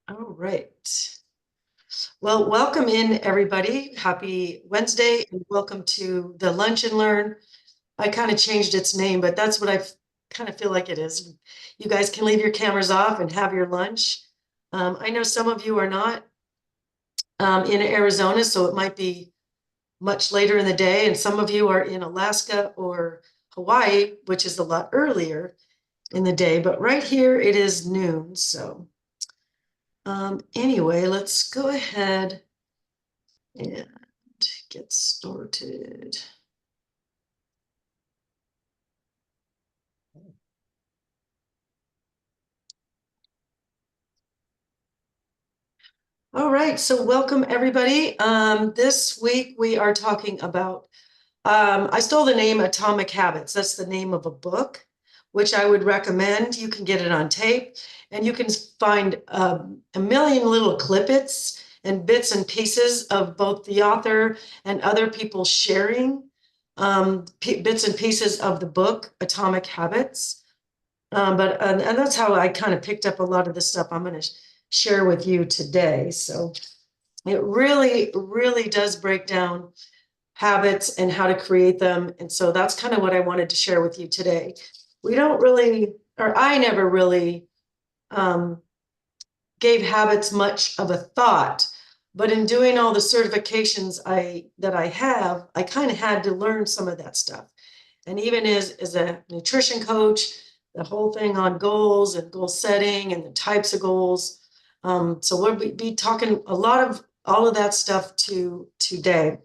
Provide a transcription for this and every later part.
All right. Well, welcome in everybody. Happy Wednesday and welcome to the Lunch and Learn. I kind of changed its name, but that's what kind of feel like it is. You guys can leave your cameras off and have your lunch. I know some of you are not in Arizona, so it might be much later in the day, and some of you are in Alaska or Hawaii, which is a lot earlier in the day, but right here it is noon. So anyway, let's go ahead and get started. All right, so welcome everybody. This week we are talking about, I stole the name Atomic Habits. That's the name of a book, which I would recommend. You can get it on tape, and you can find a million little clippets and bits and pieces of both the author and other people sharing bits and pieces of the book, Atomic Habits. And that's how I kind of picked up a lot of the stuff I'm going to share with you today. So it really, really does break down habits and how to create them. And so that's kind of what I wanted to share with you today. We don't really, or I never really um, gave habits much of a thought. But in doing all the certifications that I have, I kind of had to learn some of that stuff. And even as a nutrition coach, the whole thing on goals and goal setting and the types of goals. So we'll be talking a lot of all of that stuff today.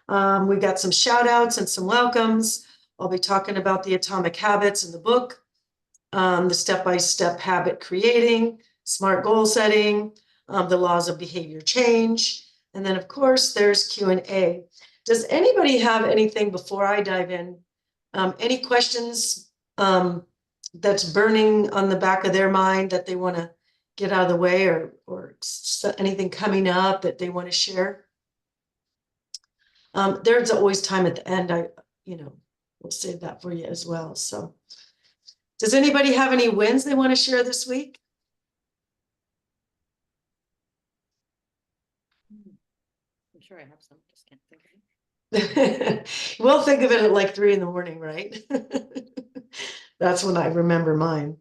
We got some shout outs and some welcomes. I'll be talking about the atomic habits in the book, the step-by-step habit creating, smart goal setting, the laws of behavior change. And then of course there's Q&A. Does anybody have anything before I dive in? Any questions that's burning on the back of their mind that they want to get out of the way, or anything coming up that they want to share? There's always time at the end. We'll save that for you as well. So does anybody have any wins they want to share this week? I'm sure I have some, just can't think of it. We'll think of it at like 3 a.m, right? That's when I remember mine.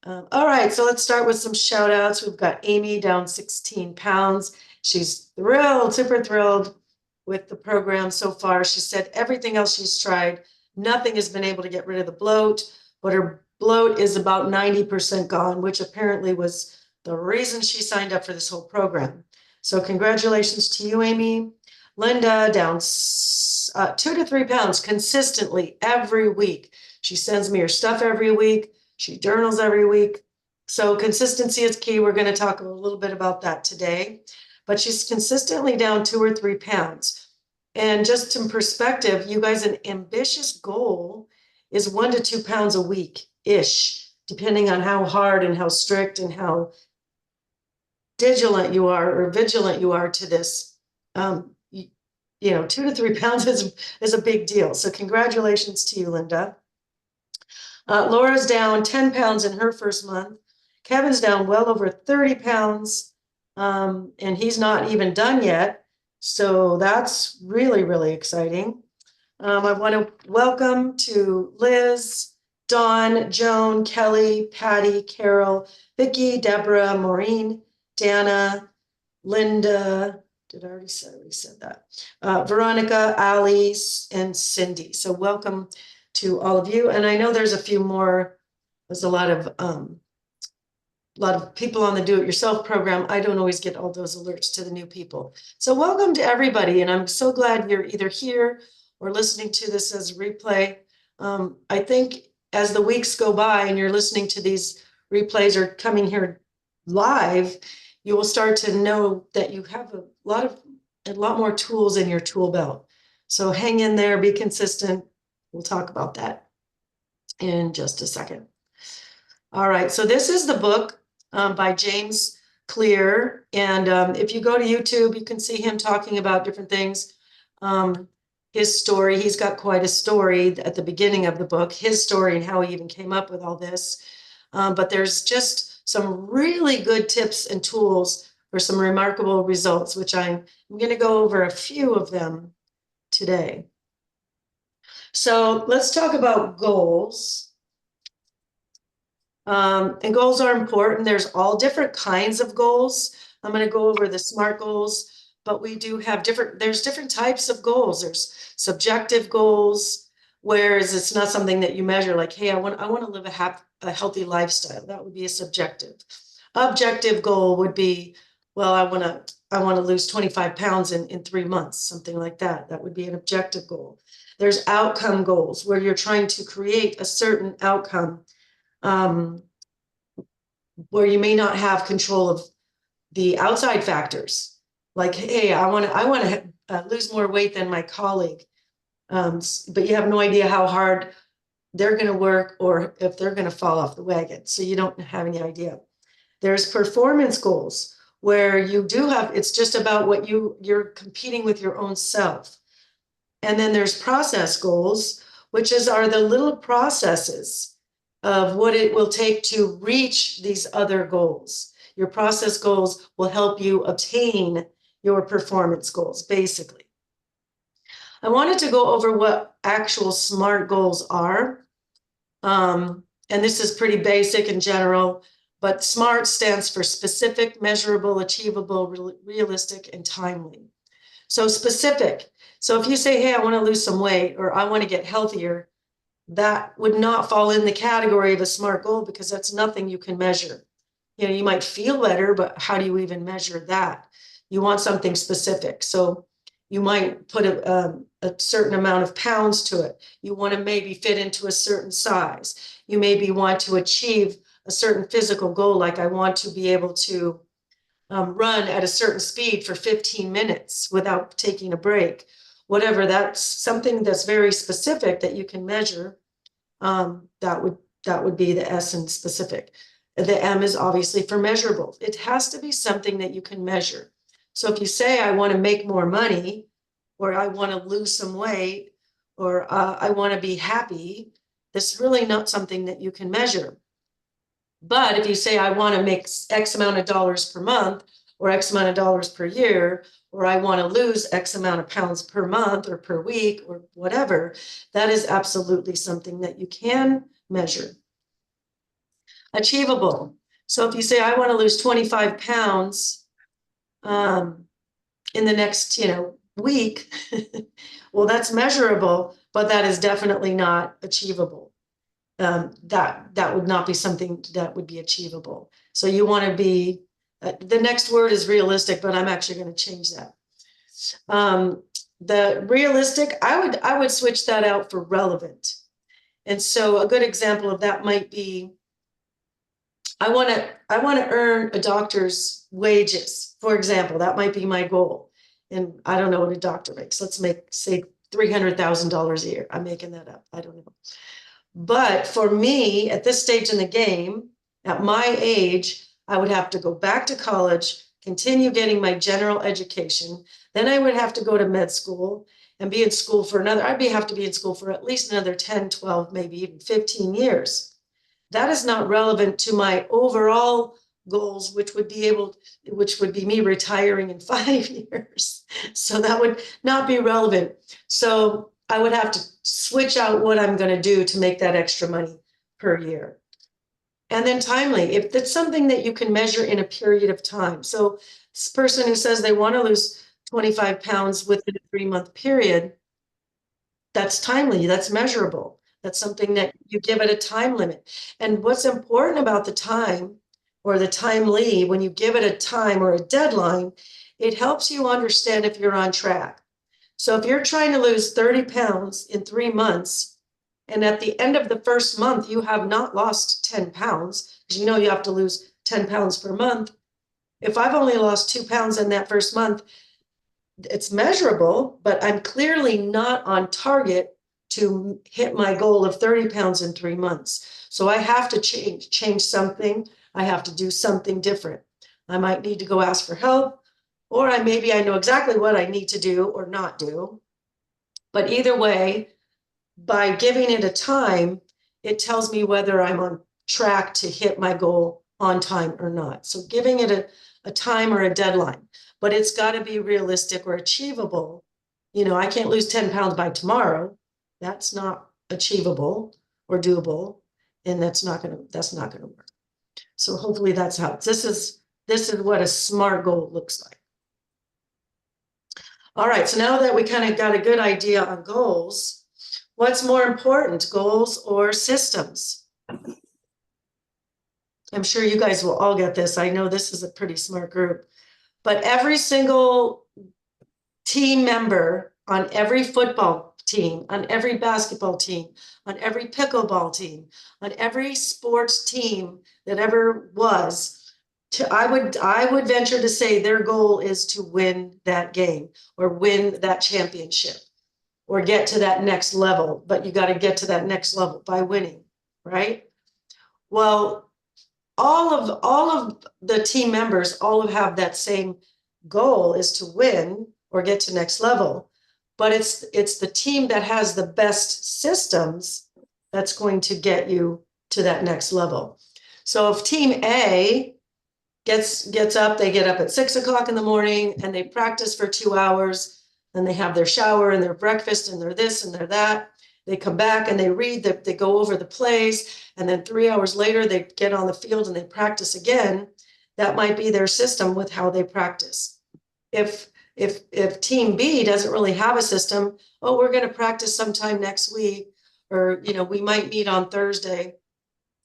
All right, so let's start with some shout outs. We've got Amy down 16 pounds. She's thrilled, super thrilled with the program so far. She said everything else she's tried, nothing has been able to get rid of the bloat, but her bloat is about 90% gone, which apparently was the reason she signed up for this whole program. So congratulations to you, Amy. Linda down 2 to 3 pounds consistently every week. She sends me her stuff every week. She journals every week. So consistency is key. We're going to talk a little bit about that today. But she's consistently down 2 or 3 pounds. And just some perspective, you guys, an ambitious goal is 1 to 2 pounds a week-ish, depending on how hard and how strict and how vigilant you are to this. 2 to 3 pounds is a big deal. So congratulations to you, Linda. Laura's down 10 pounds in her first month. Kevin's down well over 30 pounds, and he's not even done yet. So that's really, really exciting. I want to welcome to Liz, Dawn, Joan, Kelly, Patty, Carol, Vicki, Deborah, Maureen, Dana, Linda. Did I already said that? Veronica, Alice, and Cindy. So welcome to all of you. And I know there's a few more. There's a lot of people on the do-it-yourself program. I don't always get all those alerts to the new people. So welcome to everybody. And I'm so glad you're either here or listening to this as a replay. I think as the weeks go by and you're listening to these replays or coming here live, you will start to know that you have a lot more tools in your tool belt. So hang in there, be consistent. We'll talk about that in just a second. All right, so this is the book by James Clear. And if you go to YouTube, you can see him talking about different things. His story, he's got quite a story at the beginning of the book, his story and how he even came up with all this. But there's just some really good tips and tools for some remarkable results, which I'm going to go over a few of them today. So let's talk about goals. And goals are important. There's all different kinds of goals. I'm going to go over the SMART goals, but we do have there's different types of goals. There's subjective goals, whereas it's not something that you measure like, hey, I want to live a healthy lifestyle. That would be a subjective. Objective goal would be, well, I want to lose 25 pounds in 3 months, something like that. That would be an objective goal. There's outcome goals where you're trying to create a certain outcome, where you may not have control of the outside factors. Like, hey, I want to lose more weight than my colleague, but you have no idea how hard they're going to work or if they're going to fall off the wagon. So you don't have any idea. There's performance goals where you do have, it's just about what you're competing with your own self. And then there's process goals, which are the little processes of what it will take to reach these other goals. Your process goals will help you obtain your performance goals, basically. I wanted to go over what actual SMART goals are. And this is pretty basic in general, but SMART stands for specific, measurable, achievable, realistic, and timely. So specific. So if you say, hey, I want to lose some weight or I want to get healthier, that would not fall in the category of a SMART goal because that's nothing you can measure. You know, you might feel better, but how do you even measure that? You want something specific. So you might put a certain amount of pounds to it. You want to maybe fit into a certain size. You maybe want to achieve a certain physical goal, like I want to be able to run at a certain speed for 15 minutes without taking a break. Whatever, that's something that's very specific that you can measure. That would be the S in specific. The M is obviously for measurable. It has to be something that you can measure. So if you say, I want to make more money, or I want to lose some weight, or I want to be happy, that's really not something that you can measure. But if you say, I want to make X amount of dollars per month, or X amount of dollars per year, or I want to lose X amount of pounds per month or per week or whatever, that is absolutely something that you can measure. Achievable. So if you say, I want to lose 25 pounds in the next, week, well, that's measurable, but that is definitely not achievable. That would not be something that would be achievable. So you want to be, the next word is realistic, but I'm actually going to change that. The realistic, I would switch that out for relevant. And so a good example of that might be, I want to earn a doctor's wages, for example. That might be my goal. And I don't know what a doctor makes. Let's say $300,000 a year. I'm making that up. I don't know. But for me, at this stage in the game, at my age, I would have to go back to college, continue getting my general education. Then I would have to go to med school and be in school for I'd have to be in school for at least another 10, 12, maybe even 15 years. That is not relevant to my overall goals, which would be me retiring in 5 years. So that would not be relevant. So I would have to switch out what I'm going to do to make that extra money per year. And then timely, if that's something that you can measure in a period of time. So this person who says they want to lose 25 pounds within a 3-month period, that's timely, that's measurable. That's something that you give it a time limit. And what's important about the time or the timely, when you give it a time or a deadline, it helps you understand if you're on track. So if you're trying to lose 30 pounds in 3 months, and at the end of the first month, you have not lost 10 pounds, because you have to lose 10 pounds per month. If I've only lost 2 pounds in that first month, it's measurable, but I'm clearly not on target to hit my goal of 30 pounds in 3 months. So I have to change something. I have to do something different. I might need to go ask for help, or maybe I know exactly what I need to do or not do. But either way, by giving it a time, it tells me whether I'm on track to hit my goal on time or not. So giving it a time or a deadline, but it's got to be realistic or achievable. You know, I can't lose 10 pounds by tomorrow. That's not achievable or doable, and that's not gonna work. So hopefully that's how this is what a SMART goal looks like. All right, so now that we kind of got a good idea on goals, what's more important, goals or systems? I'm sure you guys will all get this. I know this is a pretty smart group, but every single team member on every football team, on every basketball team, on every pickleball team, on every sports team that ever was, I would venture to say their goal is to win that game or win that championship or get to that next level. But you got to get to that next level by winning, right? Well, all of the team members all have that same goal, is to win or get to next level. But it's the team that has the best systems that's going to get you to that next level. So if team A gets up, they get up at 6 o'clock in the morning and they practice for 2 hours, then they have their shower and their breakfast and their this and their that. They come back and they read, they go over the plays, and then 3 hours later they get on the field and they practice again. That might be their system with how they practice. If team B doesn't really have a system, oh, we're going to practice sometime next week, or we might meet on Thursday,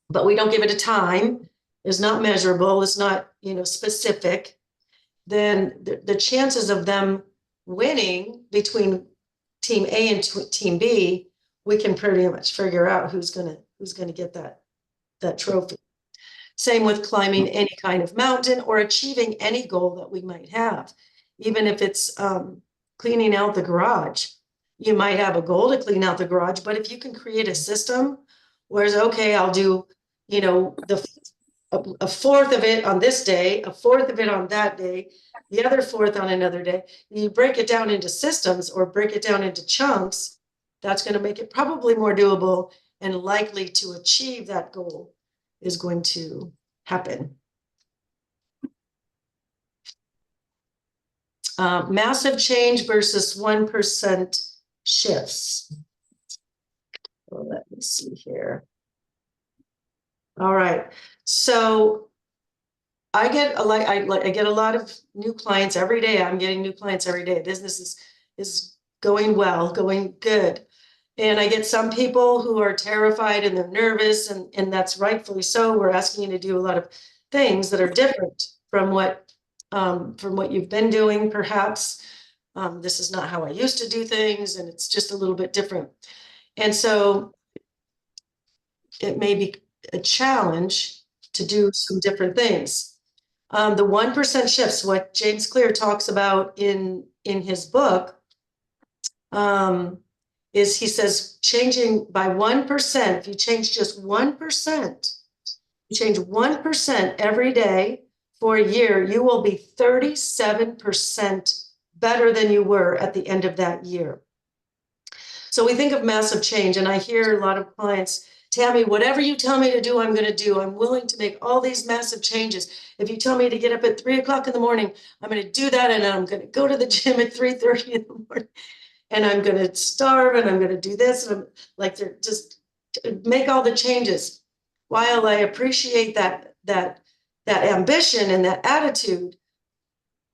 but we don't give it a time, is not measurable, it's not specific, then the chances of them winning between team A and team B, we can pretty much figure out who's gonna get that trophy. Same with climbing any kind of mountain or achieving any goal that we might have, even if it's cleaning out the garage. You might have a goal to clean out the garage, but if you can create a system where it's okay, I'll do a fourth of it on this day, a fourth of it on that day, the other fourth on another day. You break it down into systems or break it down into chunks, that's going to make it probably more doable, and likely to achieve that goal is going to happen. Massive change versus 1% shifts. Well, let me see here. All right, so I get a lot of new clients every day. I'm getting new clients every day. Business is going well, going good. And I get some people who are terrified and they're nervous, and that's rightfully so. We're asking you to do a lot of things that are different from what you've been doing, perhaps. This is not how I used to do things, and it's just a little bit different. And so it may be a challenge to do some different things. The 1% shifts, what James Clear talks about in his book, is he says changing by 1%, if you change just 1%, you change 1% every day for a year, you will be 37% better than you were at the end of that year. So we think of massive change, and I hear a lot of clients, Tammy, whatever you tell me to do, I'm going to do. I'm willing to make all these massive changes. If you tell me to get up at 3 o'clock in the morning, I'm going to do that, and I'm going to go to the gym at 3:30 in the morning, and I'm going to starve, and I'm going to do this, and I'm like, they're just make all the changes. While I appreciate that ambition and that attitude,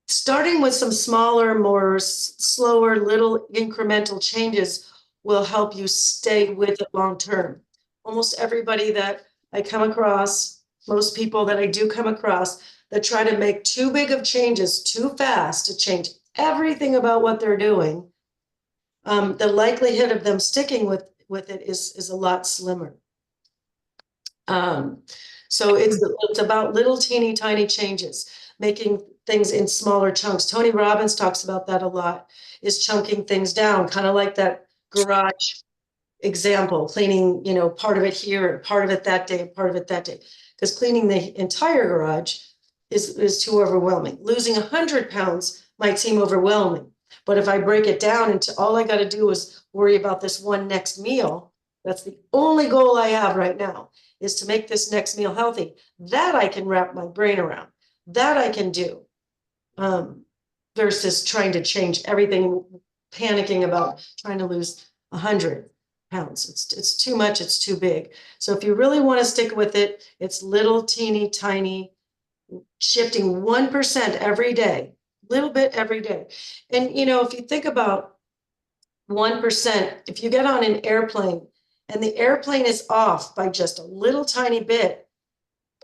starting with some smaller, more slower, little incremental changes will help you stay with it long term. Almost everybody that I come across, most people that I do come across that try to make too big of changes too fast to change everything about what they're doing, the likelihood of them sticking with it is a lot slimmer. So it's about little teeny tiny changes, making things in smaller chunks. Tony Robbins talks about that a lot, is chunking things down, kind of like that garage example, cleaning, part of it here and part of it that day, and part of it that day. Because cleaning the entire garage is too overwhelming. Losing 100 pounds might seem overwhelming, but if I break it down into all I got to do is worry about this one next meal, that's the only goal I have right now. is to make this next meal healthy. That I can wrap my brain around. That I can do. Versus trying to change everything, panicking about trying to lose 100 pounds. It's too much, it's too big. So if you really want to stick with it, it's little teeny tiny, shifting 1% every day, little bit every day. And you know, if you think about 1%, if you get on an airplane and the airplane is off by just a little tiny bit,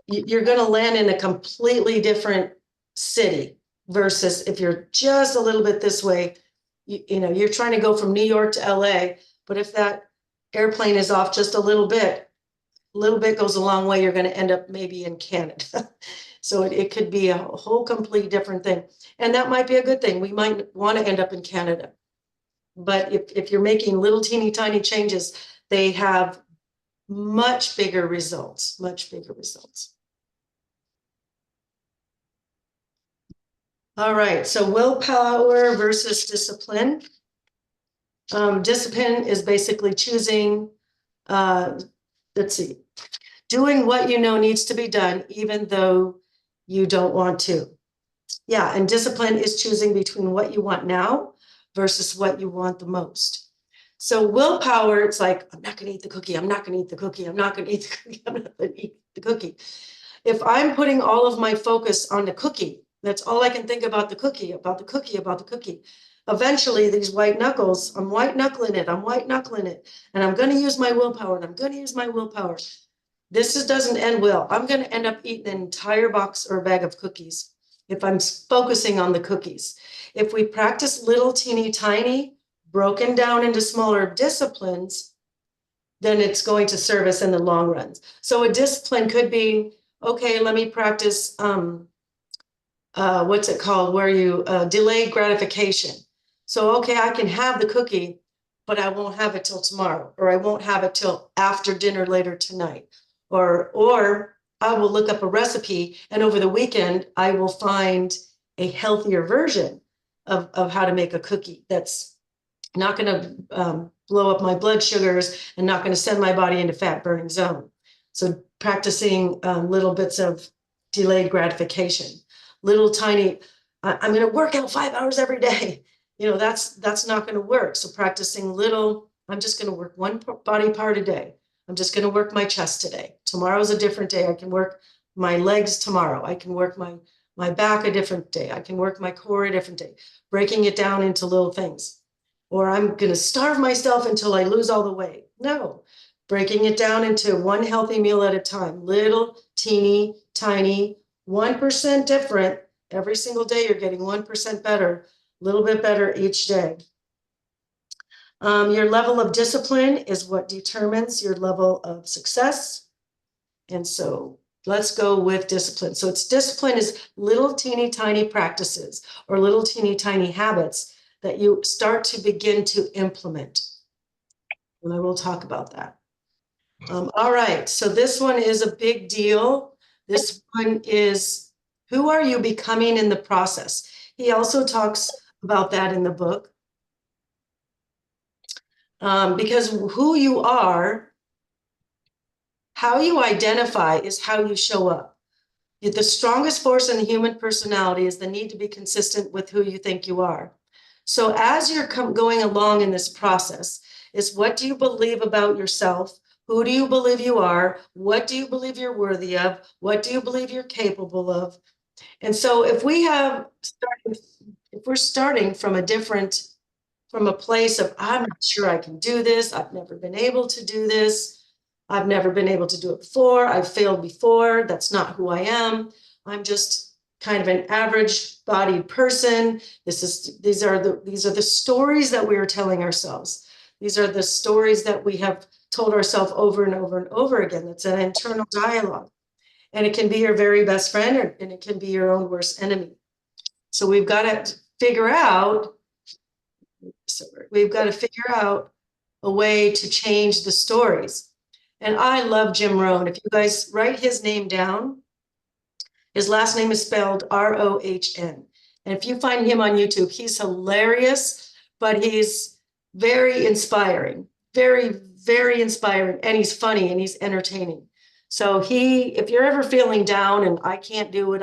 you're going to land in a completely different city versus if you're just a little bit this way, you know, you're trying to go from New York to LA, but if that airplane is off just a little bit goes a long way, you're going to end up maybe in Canada. So it could be a whole complete different thing. And that might be a good thing. We might want to end up in Canada. But if you're making little teeny tiny changes, they have much bigger results, much bigger results. All right, so willpower versus discipline. Discipline is basically choosing, let's see, doing what you know needs to be done, even though you don't want to. Yeah, and discipline is choosing between what you want now versus what you want the most. So willpower, it's like, I'm not going to eat the cookie. I'm not going to eat the cookie. I'm not going to eat the cookie. I'm not going to eat the cookie. If I'm putting all of my focus on the cookie, that's all I can think about the cookie, about the cookie, about the cookie. Eventually, these white knuckles, I'm white knuckling it. I'm white knuckling it. And I'm going to use my willpower and I'm going to use my willpower. This doesn't end well. I'm going to end up eating an entire box or a bag of cookies if I'm focusing on the cookies. If we practice little teeny tiny, broken down into smaller disciplines, then it's going to serve us in the long run. So a discipline could be, okay, let me practice, what's it called, where you delayed gratification. So, okay, I can have the cookie, but I won't have it till tomorrow, or I won't have it till after dinner later tonight. Or I will look up a recipe and over the weekend, I will find a healthier version of how to make a cookie that's not going to blow up my blood sugars and not going to send my body into fat burning zone. So practicing little bits of delayed gratification, little tiny, I'm going to work out 5 hours every day. You know, that's not going to work. So practicing little, I'm just going to work one body part a day. I'm just going to work my chest today. Tomorrow's a different day. I can work my legs tomorrow. I can work my back a different day. I can work my core a different day, breaking it down into little things. Or I'm going to starve myself until I lose all the weight. No, breaking it down into one healthy meal at a time, little, teeny, tiny, 1% different. Every single day, you're getting 1% better, a little bit better each day. Your level of discipline is what determines your level of success. And so let's go with discipline. So it's discipline is little teeny tiny practices or little teeny tiny habits that you start to begin to implement. And I will talk about that. All right, so this one is a big deal. This one is, who are you becoming in the process? He also talks about that in the book. Because who you are, how you identify is how you show up. The strongest force in the human personality is the need to be consistent with who you think you are. So as you're going along in this process, is what do you believe about yourself? Who do you believe you are? What do you believe you're worthy of? What do you believe you're capable of? And so if we're starting from a place of, I'm not sure I can do this. I've never been able to do this. I've never been able to do it before. I've failed before. That's not who I am. I'm just kind of an average bodied person. These are the stories that we are telling ourselves. These are the stories that we have told ourselves over and over and over again. It's an internal dialogue. And it can be your very best friend, and it can be your own worst enemy. So we've got to figure out a way to change the stories. And I love Jim Rohn. If you guys write his name down, his last name is spelled R-O-H-N. And if you find him on YouTube, he's hilarious, but he's very inspiring, very, very inspiring. And he's funny and he's entertaining. So if you're ever feeling down and I can't do it,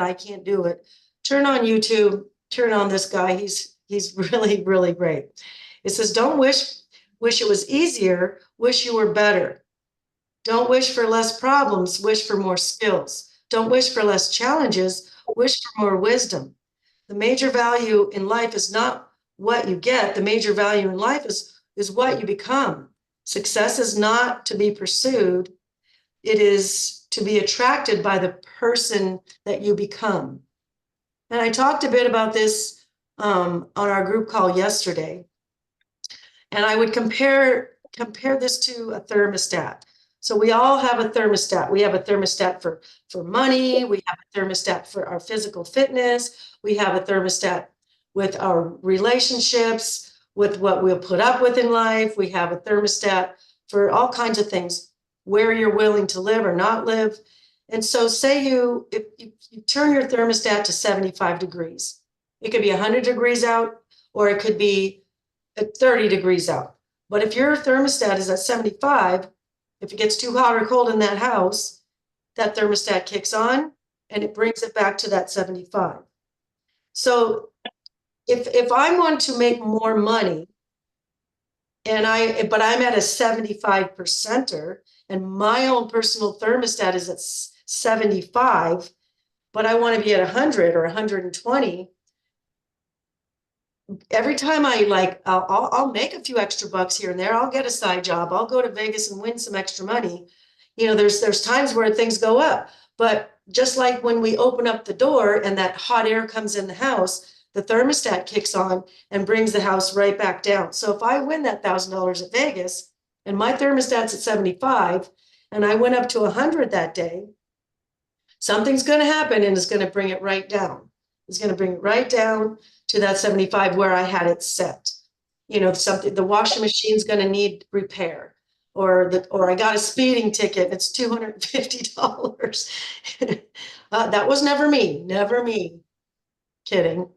turn on YouTube, turn on this guy. He's really, really great. It says, don't wish it was easier, wish you were better. Don't wish for less problems, wish for more skills. Don't wish for less challenges, wish for more wisdom. The major value in life is not what you get. The major value in life is what you become. Success is not to be pursued. It is to be attracted by the person that you become. And I talked a bit about this on our group call yesterday. And I would compare this to a thermostat. So we all have a thermostat. We have a thermostat for money. We have a thermostat for our physical fitness. We have a thermostat with our relationships, with what we'll put up with in life. We have a thermostat for all kinds of things, where you're willing to live or not live. And so say if you turn your thermostat to 75 degrees, it could be 100 degrees out, or it could be at 30 degrees out. But if your thermostat is at 75, if it gets too hot or cold in that house, that thermostat kicks on and it brings it back to that 75. So if I want to make more money but I'm at a 75 percenter and my own personal thermostat is at 75, but I want to be at 100 or 120, every time I'll make a few extra bucks here and there. I'll get a side job. I'll go to Vegas and win some extra money. There's times where things go up, but just like when we open up the door and that hot air comes in the house, the thermostat kicks on and brings the house right back down. So if I win that $1,000 at Vegas and my thermostat's at 75 and I went up to 100 that day, something's going to happen and it's going to bring it right down. It's going to bring it right down to that 75 where I had it set. The washing machine's going to need repair, or I got a speeding ticket. It's $250. That was never me. Kidding.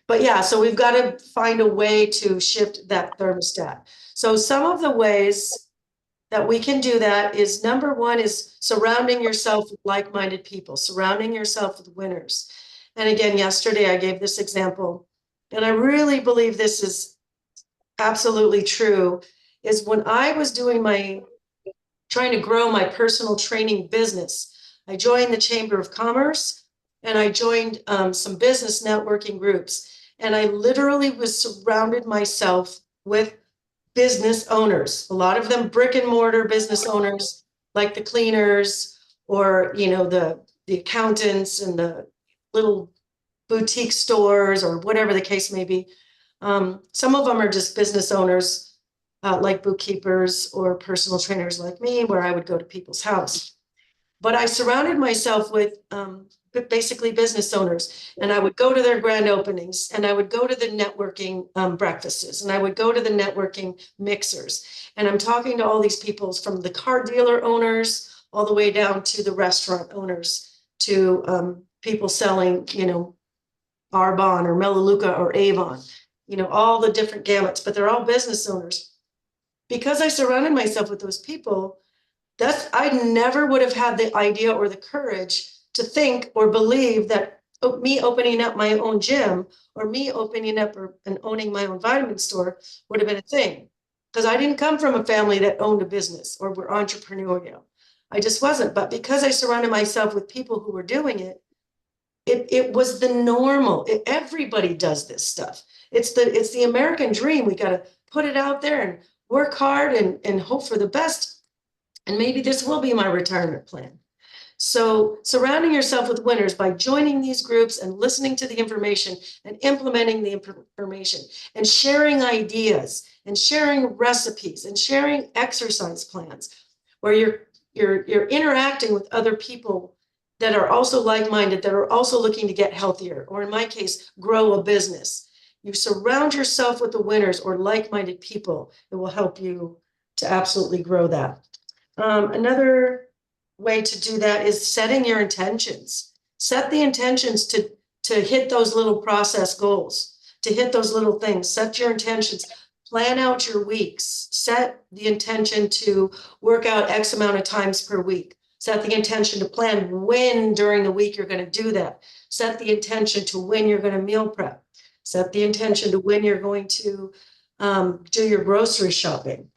But yeah, so we've got to find a way to shift that thermostat. So some of the ways that we can do that is, number one is surrounding yourself with like-minded people, surrounding yourself with winners. And again, yesterday I gave this example, and I really believe this is absolutely true, is when I was trying to grow my personal training business, I joined the Chamber of Commerce and I joined some business networking groups. And I literally was surrounded myself with business owners, a lot of them brick and mortar business owners, like the cleaners or, the accountants and the little boutique stores or whatever the case may be. Some of them are just business owners, like bookkeepers or personal trainers like me, where I would go to people's house. But I surrounded myself with basically business owners, and I would go to their grand openings, and I would go to the networking breakfasts, and I would go to the networking mixers. And I'm talking to all these people, from the car dealer owners all the way down to the restaurant owners, to people selling, Arbonne or Melaleuca or Avon, all the different gamuts, but they're all business owners. Because I surrounded myself with those people, I never would have had the idea or the courage to think or believe that me opening up my own gym or me opening up and owning my own vitamin store would have been a thing. Because I didn't come from a family that owned a business or were entrepreneurial. I just wasn't. But because I surrounded myself with people who were doing it, it was the normal. Everybody does this stuff. It's the American dream. We got to put it out there and work hard and hope for the best. And maybe this will be my retirement plan. So surrounding yourself with winners by joining these groups and listening to the information and implementing the information and sharing ideas and sharing recipes and sharing exercise plans, where you're interacting with other people that are also like-minded, that are also looking to get healthier, or in my case, grow a business. You surround yourself with the winners or like-minded people. It will help you to absolutely grow that. Another way to do that is setting your intentions. Set the intentions to hit those little process goals, to hit those little things. Set your intentions. plan out your weeks, set the intention to work out X amount of times per week. Set the intention to plan when during the week you're going to do that. Set the intention to when you're going to meal prep. Set the intention to when you're going to do your grocery shopping.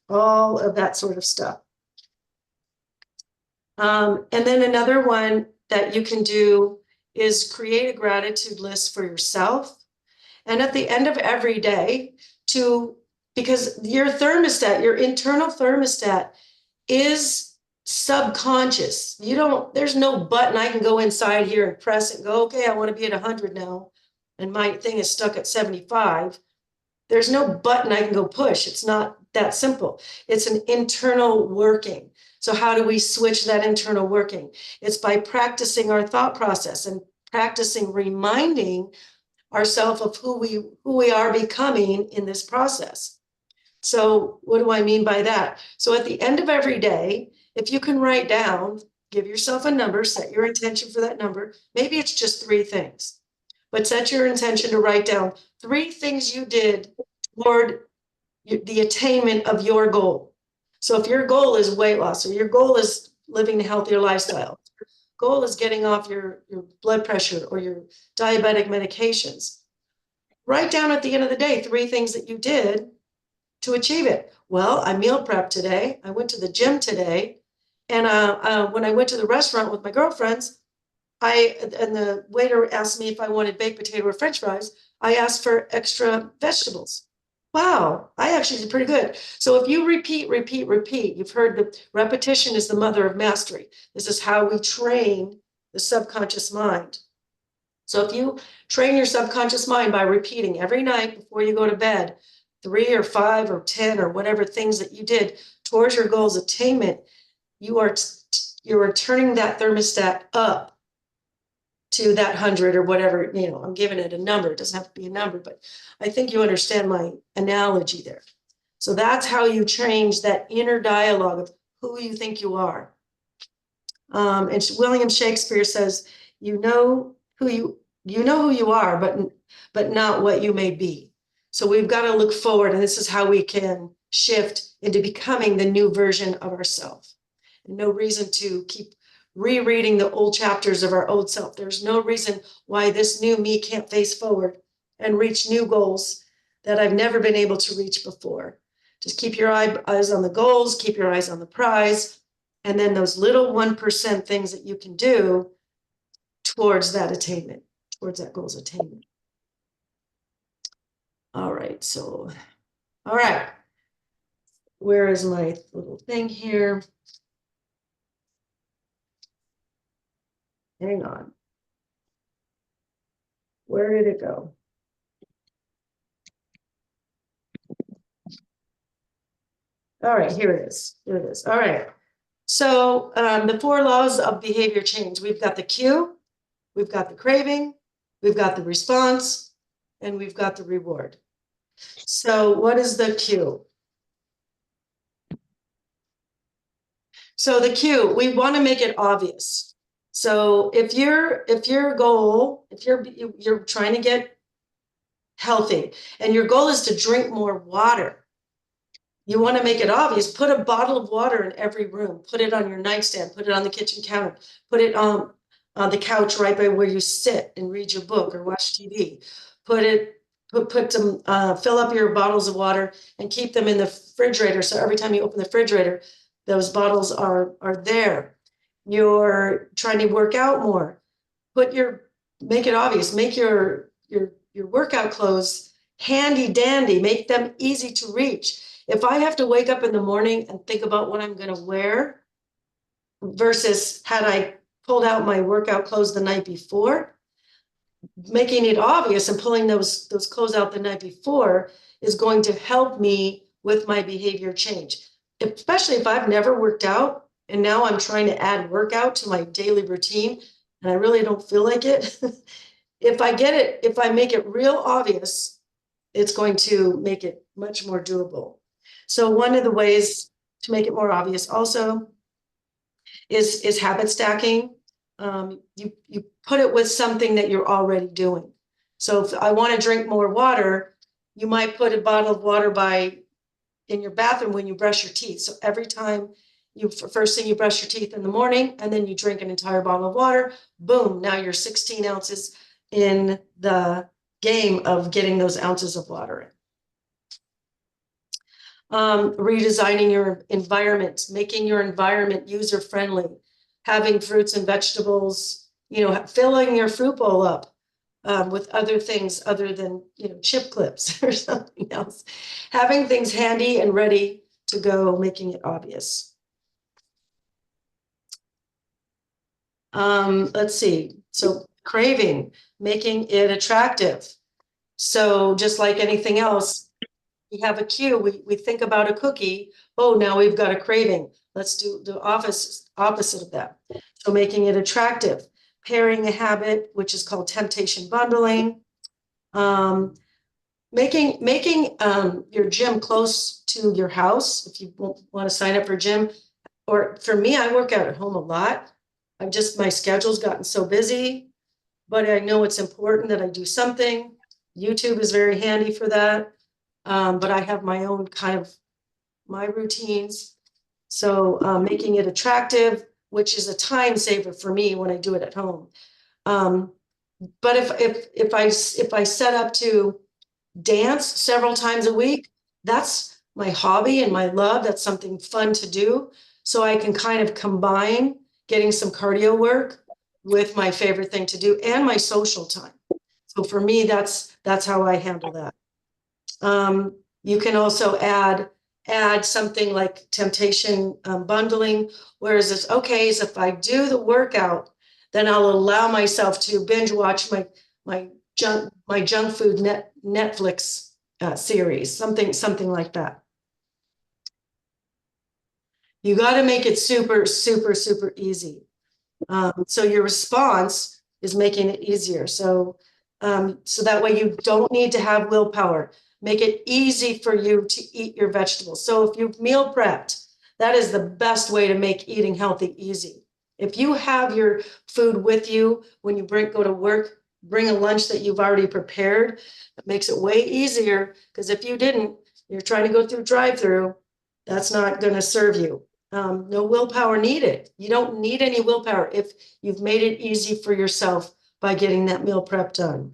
All of that sort of stuff. And then another one that you can do is create a gratitude list for yourself. And at the end of every day, because your thermostat, your internal thermostat is subconscious. There's no button I can go inside here and press and go, okay, I want to be at 100 now. And my thing is stuck at 75. There's no button I can go push. It's not that simple. It's an internal working. So how do we switch that internal working? It's by practicing our thought process and practicing reminding ourselves of who we are becoming in this process. So what do I mean by that? So at the end of every day, if you can write down, give yourself a number, set your intention for that number. Maybe it's just 3 things, but set your intention to write down 3 things you did toward the attainment of your goal. So if your goal is weight loss, or your goal is living a healthier lifestyle, your goal is getting off your blood pressure or your diabetic medications, write down at the end of the day 3 things that you did to achieve it. Well, I meal prepped today. I went to the gym today. And when I went to the restaurant with my girlfriends, and the waiter asked me if I wanted baked potato or French fries, I asked for extra vegetables. Wow, I actually did pretty good. So if you repeat, you've heard that repetition is the mother of mastery. This is how we train the subconscious mind. So if you train your subconscious mind by repeating every night before you go to bed, 3 or 5 or 10 or whatever things that you did towards your goal's attainment, you are turning that thermostat up to that 100 or whatever, I'm giving it a number. It doesn't have to be a number, but I think you understand my analogy there. So that's how you change that inner dialogue of who you think you are. And William Shakespeare says, you know who you are, but not what you may be. So we've got to look forward, and this is how we can shift into becoming the new version of ourselves. And no reason to keep rereading the old chapters of our old self. There's no reason why this new me can't face forward and reach new goals that I've never been able to reach before. Just keep your eyes on the goals, keep your eyes on the prize, and then those little 1% things that you can do towards that attainment, towards that goal's attainment. All right. Where is my little thing here? Hang on. Where did it go? All right, here it is. All right. So the 4 laws of behavior change. We've got the cue, we've got the craving, we've got the response, and we've got the reward. So what is the cue? So the cue, we want to make it obvious. So if your goal, if you're trying to get healthy and your goal is to drink more water, you want to make it obvious. Put a bottle of water in every room. Put it on your nightstand. Put it on the kitchen counter. Put it on the couch right by where you sit and read your book or watch TV. Put some, fill up your bottles of water and keep them in the refrigerator. So every time you open the refrigerator, those bottles are there. You're trying to work out more. Make it obvious. Make your workout clothes handy dandy. Make them easy to reach. If I have to wake up in the morning and think about what I'm going to wear versus had I pulled out my workout clothes the night before, making it obvious and pulling those clothes out the night before is going to help me with my behavior change. Especially if I've never worked out and now I'm trying to add workout to my daily routine and I really don't feel like it. If I make it real obvious, it's going to make it much more doable. So one of the ways to make it more obvious also is habit stacking. You put it with something that you're already doing. So if I want to drink more water, you might put a bottle of water in your bathroom when you brush your teeth. So every time first thing you brush your teeth in the morning, and then you drink an entire bottle of water, boom, now you're 16 ounces in the game of getting those ounces of water in. Redesigning your environment, making your environment user-friendly, having fruits and vegetables, filling your fruit bowl up with other things other than, chip clips or something else. Having things handy and ready to go, making it obvious. Let's see. So craving, making it attractive. So just like anything else, we have a cue, we think about a cookie. Oh, now we've got a craving. Let's do the opposite of that. So making it attractive, pairing a habit, which is called temptation bundling. Making your gym close to your house. If you want to sign up for gym, or for me, I work out at home a lot. My schedule's gotten so busy, but I know it's important that I do something. YouTube is very handy for that. But I have my own my routines. So making it attractive, which is a time saver for me when I do it at home. But if I set up to dance several times a week, that's my hobby and my love. That's something fun to do. So I can kind of combine getting some cardio work with my favorite thing to do and my social time. So for me, that's how I handle that. You can also add something like temptation bundling, whereas it's okay, so if I do the workout, then I'll allow myself to binge watch my junk food Netflix series, something like that. You got to make it super, super, super easy. So your response is making it easier. So that way you don't need to have willpower. Make it easy for you to eat your vegetables. So if you've meal prepped, that is the best way to make eating healthy easy. If you have your food with you when you go to work, bring a lunch that you've already prepared. It makes it way easier, because if you didn't, you're trying to go through drive-through, that's not going to serve you. No willpower needed. You don't need any willpower if you've made it easy for yourself by getting that meal prep done.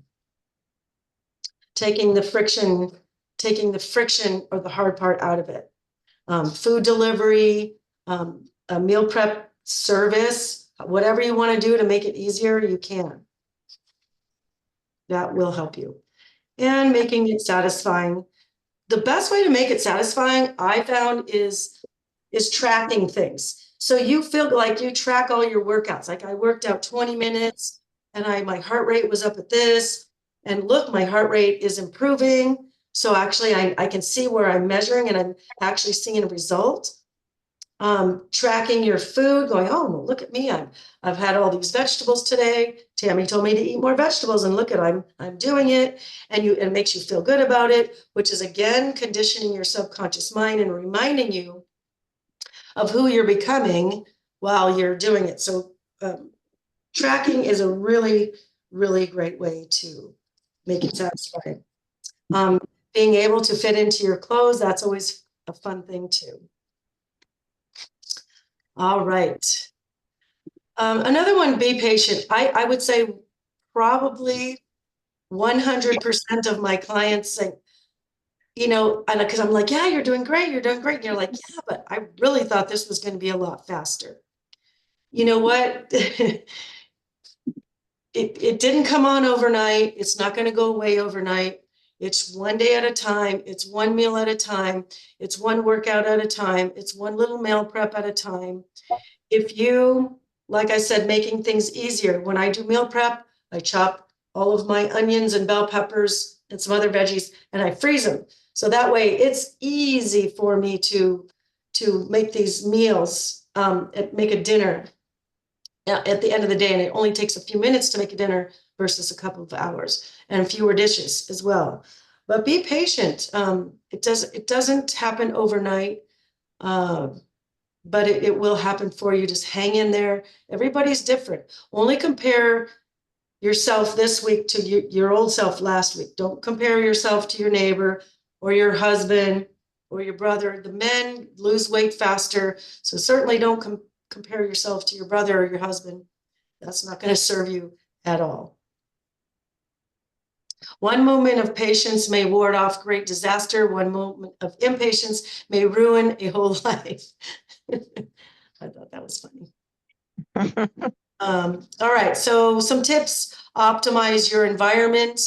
Taking the friction or the hard part out of it. Food delivery, a meal prep service, whatever you want to do to make it easier, you can. That will help you. And making it satisfying. The best way to make it satisfying, I found, is tracking things. So you feel like you track all your workouts. Like I worked out 20 minutes and my heart rate was up at this. And look, my heart rate is improving. So actually I can see where I'm measuring and I'm actually seeing a result. Tracking your food, going, oh, well, look at me. I've had all these vegetables today. Tammy told me to eat more vegetables, and look at I'm doing it. And it makes you feel good about it, which is again conditioning your subconscious mind and reminding you of who you're becoming while you're doing it. So tracking is a really, really great way to make it satisfying. Being able to fit into your clothes, that's always a fun thing too. All right. Another one, be patient. I would say probably 100% of my clients say, because I'm like, yeah, you're doing great. You're doing great. And you're like, yeah, but I really thought this was going to be a lot faster. You know what? It didn't come on overnight. It's not going to go away overnight. It's one day at a time. It's one meal at a time. It's one workout at a time. It's one little meal prep at a time. If you, like I said, making things easier. When I do meal prep, I chop all of my onions and bell peppers and some other veggies, and I freeze them. So that way it's easy for me to make these meals, make a dinner at the end of the day. And it only takes a few minutes to make a dinner versus a couple of hours, and fewer dishes as well. But be patient. It doesn't happen overnight, but it will happen for you. Just hang in there. Everybody's different. Only compare yourself this week to your old self last week. Don't compare yourself to your neighbor or your husband or your brother. The men lose weight faster, so certainly don't compare yourself to your brother or your husband. That's not going to serve you at all. One moment of patience may ward off great disaster. One moment of impatience may ruin a whole life. I thought that was funny. All right, so some tips: optimize your environment,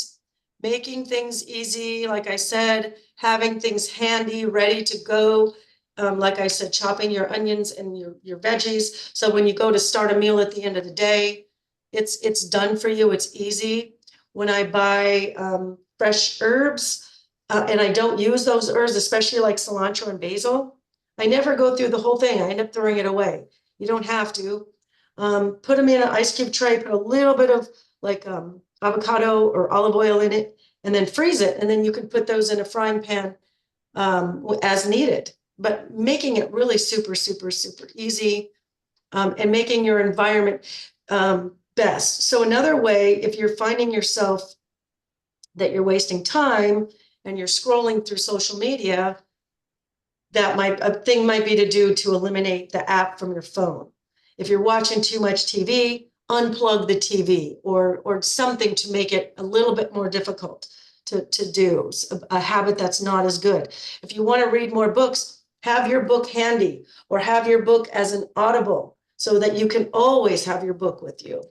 making things easy. Like I said, having things handy, ready to go. Like I said, chopping your onions and your veggies. So when you go to start a meal at the end of the day, it's done for you. It's easy. When I buy fresh herbs and I don't use those herbs, especially like cilantro and basil, I never go through the whole thing. I end up throwing it away. You don't have to. Put them in an ice cube tray, put a little bit of like avocado or olive oil in it, and then freeze it. And then you can put those in a frying pan as needed. But making it really super, super, super easy and making your environment best. So another way, if you're finding yourself that you're wasting time and you're scrolling through social media, a thing might be to eliminate the app from your phone. If you're watching too much TV, unplug the TV or something to make it a little bit more difficult to do, a habit that's not as good. If you want to read more books, have your book handy or have your book as an Audible so that you can always have your book with you.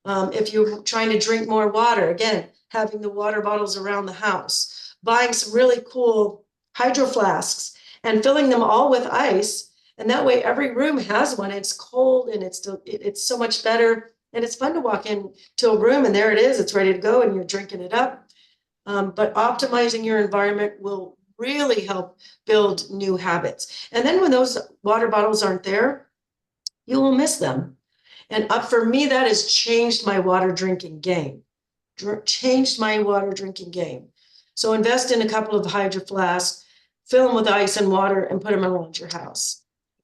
If you're trying to drink more water, again, having the water bottles around the house, buying some really cool hydro flasks and filling them all with ice. And that way every room has one. It's cold and it's so much better. And it's fun to walk into a room and there it is, it's ready to go and you're drinking it up. But optimizing your environment will really help build new habits. And then when those water bottles aren't there, you will miss them. And for me, that has changed my water drinking game. So invest in a couple of hydro flasks, fill them with ice and water and put them around your house.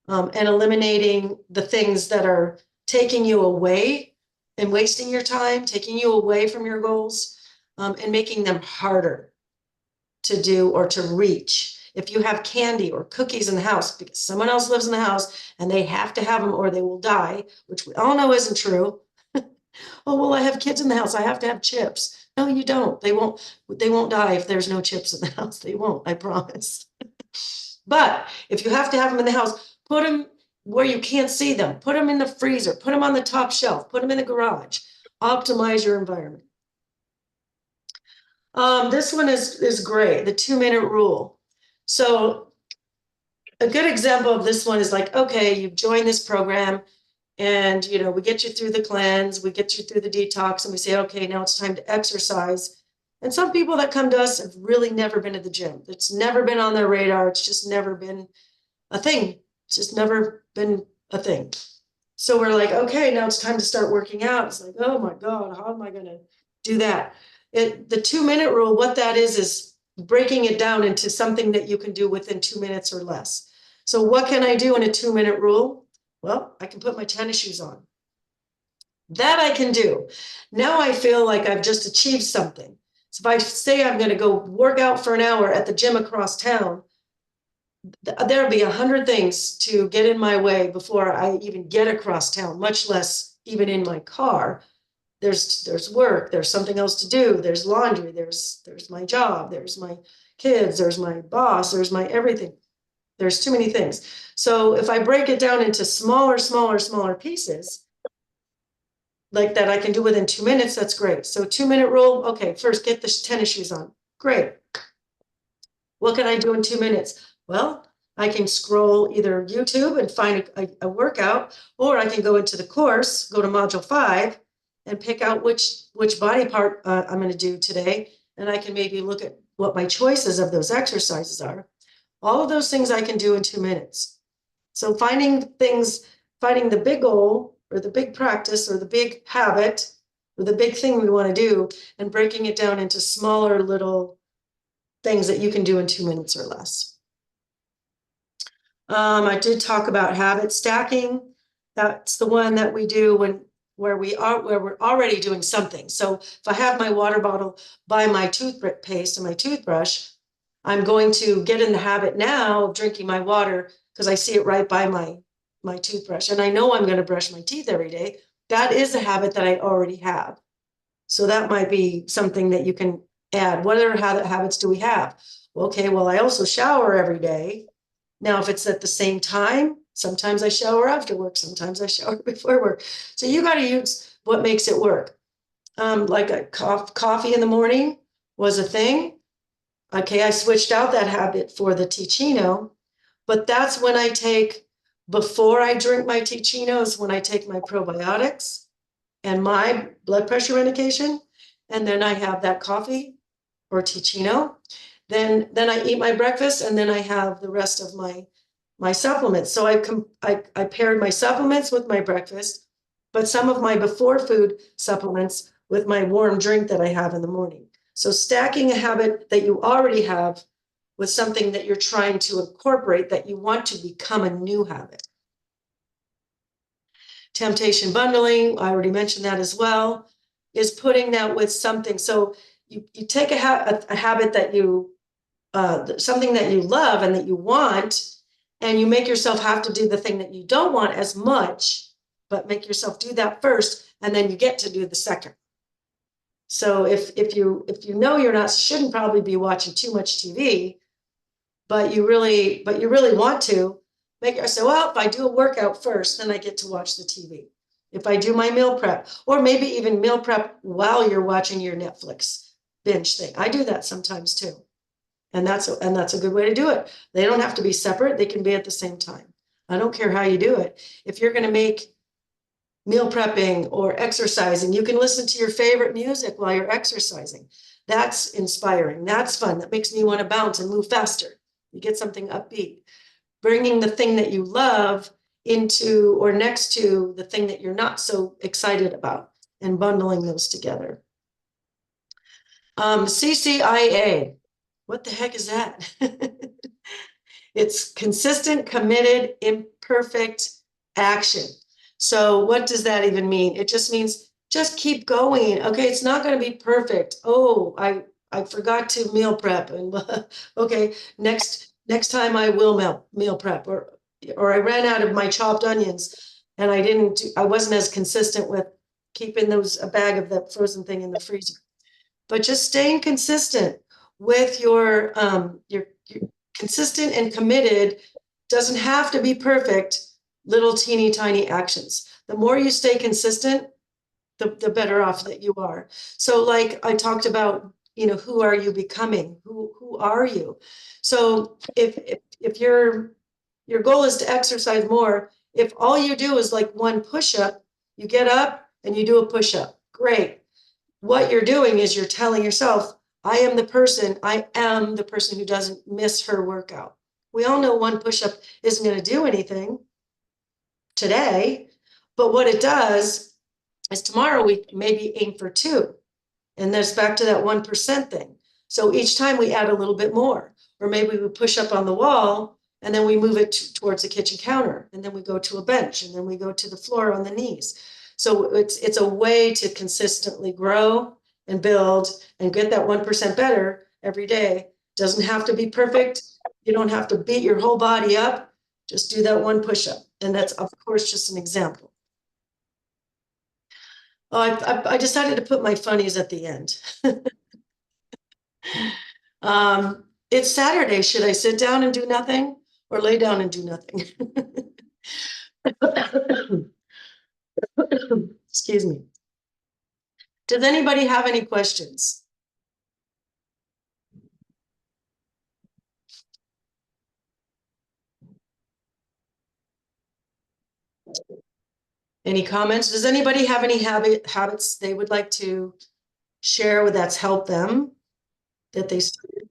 And eliminating the things that are taking you away and wasting your time, taking you away from your goals, and making them harder to do or to reach. If you have candy or cookies in the house because someone else lives in the house and they have to have them or they will die, which we all know isn't true. Oh, well, I have kids in the house, I have to have chips. No, you don't. They won't die if there's no chips in the house. They won't, I promise. But if you have to have them in the house, put them where you can't see them. Put them in the freezer, put them on the top shelf, put them in the garage. Optimize your environment. This one is great, the 2-minute rule. So a good example of this one is like, okay, you've joined this program and, we get you through the cleanse, we get you through the detox and we say, okay, now it's time to exercise. And some people that come to us have really never been to the gym. It's never been on their radar. It's just never been a thing. It's just never been a thing. So we're like, okay, now it's time to start working out. It's like, oh my God, how am I going to do that? The 2-minute rule, what that is breaking it down into something that you can do within 2 minutes or less. So what can I do in a 2-minute rule? Well, I can put my tennis shoes on. That I can do. Now I feel like I've just achieved something. So if I say I'm going to go work out for an hour at the gym across town, there'll be 100 things to get in my way before I even get across town, much less even in my car. There's work, there's something else to do, there's laundry, there's my job, there's my kids, there's my boss, there's my everything. There's too many things. So if I break it down into smaller pieces, like that I can do within 2 minutes, that's great. So 2-minute rule, okay, first get the tennis shoes on. Great. What can I do in 2 minutes? Well, I can scroll either YouTube and find a workout, or I can go into the course, go to module 5 and pick out which body part I'm going to do today. And I can maybe look at what my choices of those exercises are. All of those things I can do in 2 minutes. So finding the big goal or the big practice or the big habit or the big thing we want to do and breaking it down into smaller little things that you can do in 2 minutes or less. I did talk about habit stacking. That's the one that we do where we're already doing something. So if I have my water bottle by my toothpaste and my toothbrush, I'm going to get in the habit now of drinking my water because I see it right by my toothbrush. And I know I'm going to brush my teeth every day. That is a habit that I already have. So that might be something that you can add. What other habits do we have? Okay, well, I also shower every day. Now, if it's at the same time, sometimes I shower after work, sometimes I shower before work. So you got to use what makes it work. Like a coffee in the morning was a thing. Okay, I switched out that habit for the Ticino, but that's when I take, before I drink my Ticcinos, when I take my probiotics and my blood pressure medication, and then I have that coffee or Ticino. Then I eat my breakfast, and then I have the rest of my supplements. So I paired my supplements with my breakfast, but some of my before food supplements with my warm drink that I have in the morning. So stacking a habit that you already have with something that you're trying to incorporate that you want to become a new habit. Temptation bundling, I already mentioned that as well, is putting that with something. So you take a habit that you, something that you love and that you want, and you make yourself have to do the thing that you don't want as much, but make yourself do that first, and then you get to do the second. So if you know you're not, shouldn't probably be watching too much TV, but you really want to, make it say, well, if I do a workout first, then I get to watch the TV. If I do my meal prep, or maybe even meal prep while you're watching your Netflix binge thing. I do that sometimes too. And that's a good way to do it. They don't have to be separate. They can be at the same time. I don't care how you do it. If you're going to make meal prepping or exercising, you can listen to your favorite music while you're exercising. That's inspiring. That's fun. That makes me want to bounce and move faster. You get something upbeat. Bringing the thing that you love into or next to the thing that you're not so excited about and bundling those together. CCIA. What the heck is that? It's consistent, committed, imperfect action. So what does that even mean? It just means just keep going. Okay, it's not going to be perfect. Oh, I forgot to meal prep, and okay, next time I will meal prep, or I ran out of my chopped onions and I wasn't as consistent with keeping a bag of that frozen thing in the freezer. But just staying consistent with your consistent and committed, doesn't have to be perfect, little teeny tiny actions. The more you stay consistent, the better off that you are. So like I talked about, who are you becoming? Who are you? So if your goal is to exercise more, if all you do is like one push-up, you get up and you do a push-up, great. What you're doing is you're telling yourself, I am the person who doesn't miss her workout. We all know one push-up isn't going to do anything today, but what it does is tomorrow we maybe aim for 2. And that's back to that 1% thing. So each time we add a little bit more, or maybe we push up on the wall and then we move it towards the kitchen counter, and then we go to a bench, and then we go to the floor on the knees. So it's a way to consistently grow and build and get that 1% better every day. Doesn't have to be perfect. You don't have to beat your whole body up. Just do that one push-up. And that's, of course, just an example. Oh, I decided to put my funnies at the end. It's Saturday. Should I sit down and do nothing or lay down and do nothing? Excuse me. Does anybody have any questions? Any comments? Does anybody have any habits they would like to share that's helped them that they started?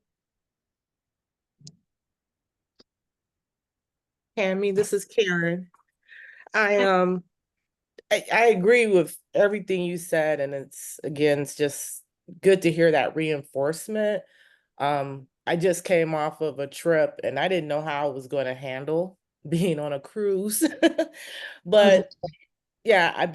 Tammy, this is Karen. I I agree with everything you said, and it's just good to hear that reinforcement. I just came off of a trip and I didn't know how I was going to handle being on a cruise. But yeah,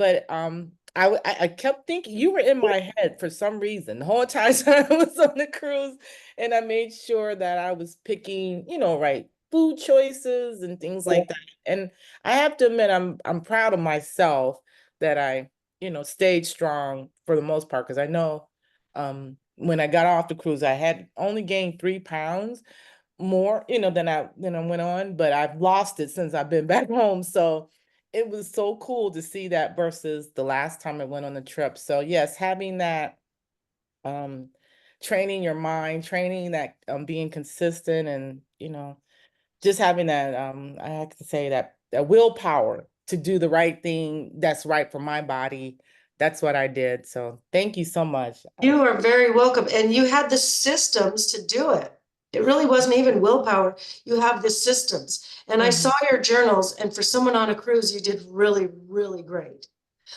I kept thinking you were in my head for some reason the whole entire time I was on the cruise, and I made sure that I was picking, right food choices and things like that. And I have to admit, I'm proud of myself that I, stayed strong for the most part, because I know when I got off the cruise, I had only gained 3 pounds more, than I went on, but I've lost it since I've been back home. So it was so cool to see that versus the last time I went on the trip. So yes, having that um training your mind, training that being consistent, and just having that I have to say that willpower to do the right thing that's right for my body. That's what I did. So thank you so much. You are very welcome. And you had the systems to do it. It really wasn't even willpower. You have the systems. And I saw your journals, and for someone on a cruise, you did really, really great.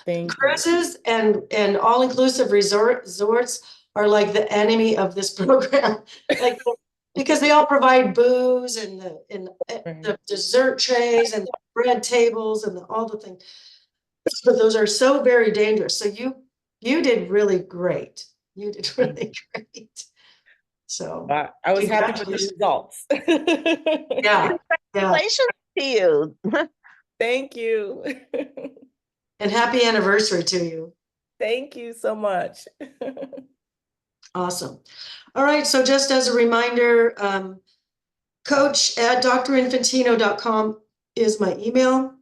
Thank you. Cruises and all-inclusive resorts are like the enemy of this program. Like, because they all provide booze and the dessert trays and the bread tables and all the things. But those are so very dangerous. So you did really great. You did really great. So I was happy with the results. yeah. Congratulations to you. Thank you. And happy anniversary to you. Thank you so much. Awesome. All right. So just as a reminder, coach@drinfantino.com is my email.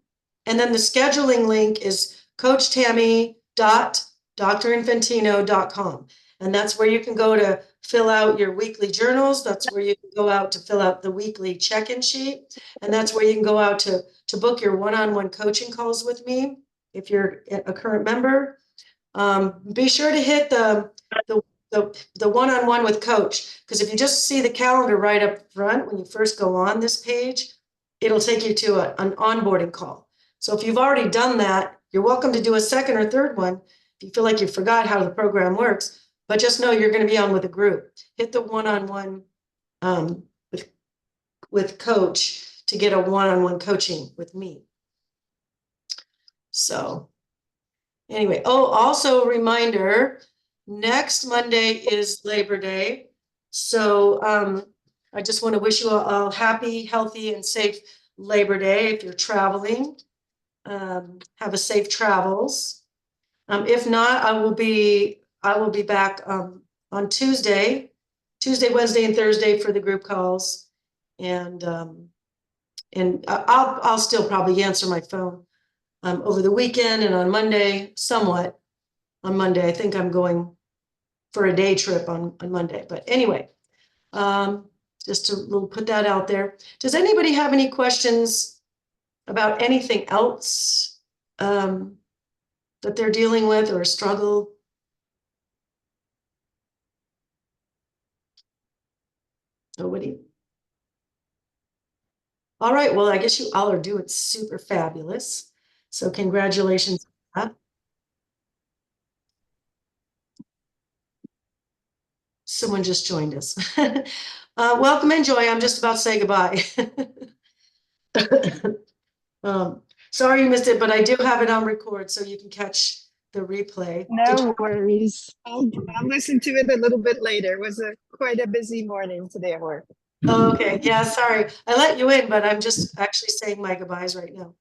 And then the scheduling link is coachtammy.drinfantino.com. And that's where you can go to fill out your weekly journals. That's where you can go out to fill out the weekly check-in sheet. And that's where you can go out to book your one-on-one coaching calls with me if you're a current member. Be sure to hit the one-on-one with coach, because if you just see the calendar right up front when you first go on this page, it'll take you to an onboarding call. So if you've already done that, you're welcome to do a second or third one if you feel like you forgot how the program works, but just know you're going to be on with a group. Hit the one-on-one with coach to get a one-on-one coaching with me. So anyway, also a reminder, next Monday is Labor Day. So I just want to wish you a happy, healthy, and safe Labor Day if you're traveling. Have a safe travels. If not, I will be back on Tuesday, Wednesday, and Thursday for the group calls, and I'll still probably answer my phone over the weekend and on Monday, somewhat on Monday. I think I'm going for a day trip on Monday, but anyway, just to put that out there. Does anybody have any questions about anything else that they're dealing with or a struggle? Nobody? All right, well, I guess you all are doing super fabulous. So congratulations on that. Someone just joined us. Welcome and Joy. I'm just about to say goodbye. Sorry you missed it, but I do have it on record so you can catch the replay. No worries. I'll listen to it a little bit later. It was quite a busy morning today at work. Oh, okay. Yeah, sorry. I let you in, but I'm just actually saying my goodbyes right now.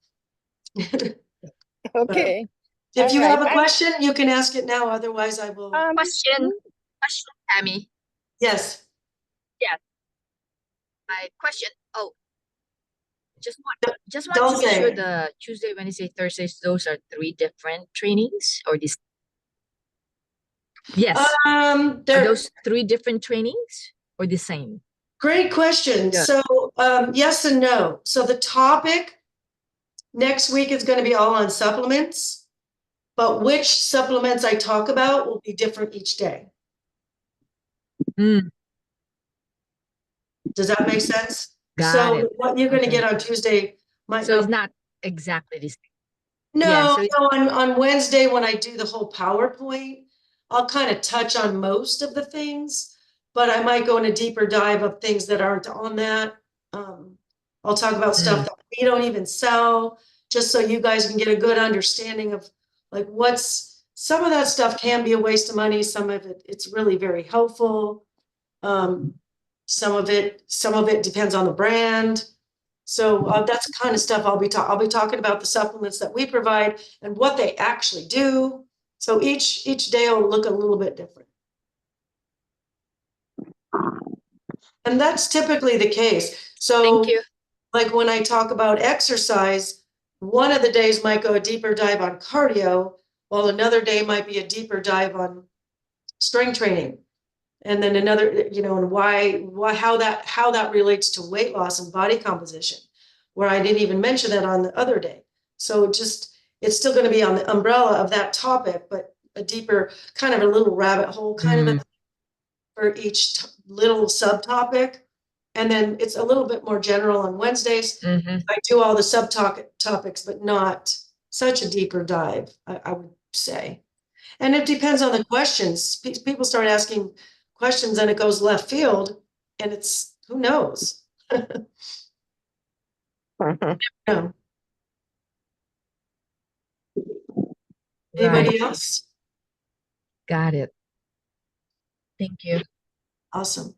Okay. If you All have a right. question, you can ask it now. Otherwise, I will. Question, Tammy. Yes. My question. Oh, just Don't want to be say sure it. the Tuesday, Wednesday, Thursdays, those are 3 different trainings, or this? Yes. Are They're those 3 different trainings or the same? great question. Yeah. So, yes and no. So the topic next week is going to be all on supplements, but which supplements I talk about will be different each day. Mm, Does that make sense? Got So it. what you're going to Okay. get on Tuesday might So it's not. not exactly the same. No, Yeah, so no, on Wednesday when I do the whole PowerPoint, I'll kind of touch on most of the things, but I might go in a deeper dive of things that aren't on that. I'll talk about stuff that we don't even sell, just so you guys can get a good understanding of like what's some of that stuff can be a waste of money. Some of it, it's really very helpful. Some of it depends on the brand. So that's the kind of stuff I'll be talking about, the supplements that we provide and what they actually do. So each day will look a little bit different. And that's typically the case. So Thank you. like when I talk about exercise, one of the days might go a deeper dive on cardio, while another day might be a deeper dive on strength training. And then another, and how that relates to weight loss and body composition, where I didn't even mention that on the other day. So it's still going to be on the umbrella of that topic, but a deeper kind of a little rabbit hole kind of for each little subtopic. And then it's a little bit more general on Wednesdays. Mhm. I do all the topics, but not such a deeper dive, I would say. And it depends on the questions. People start asking questions and it goes left field, and it's, who knows? Yeah. Anybody else? Got it. Thank you. Awesome.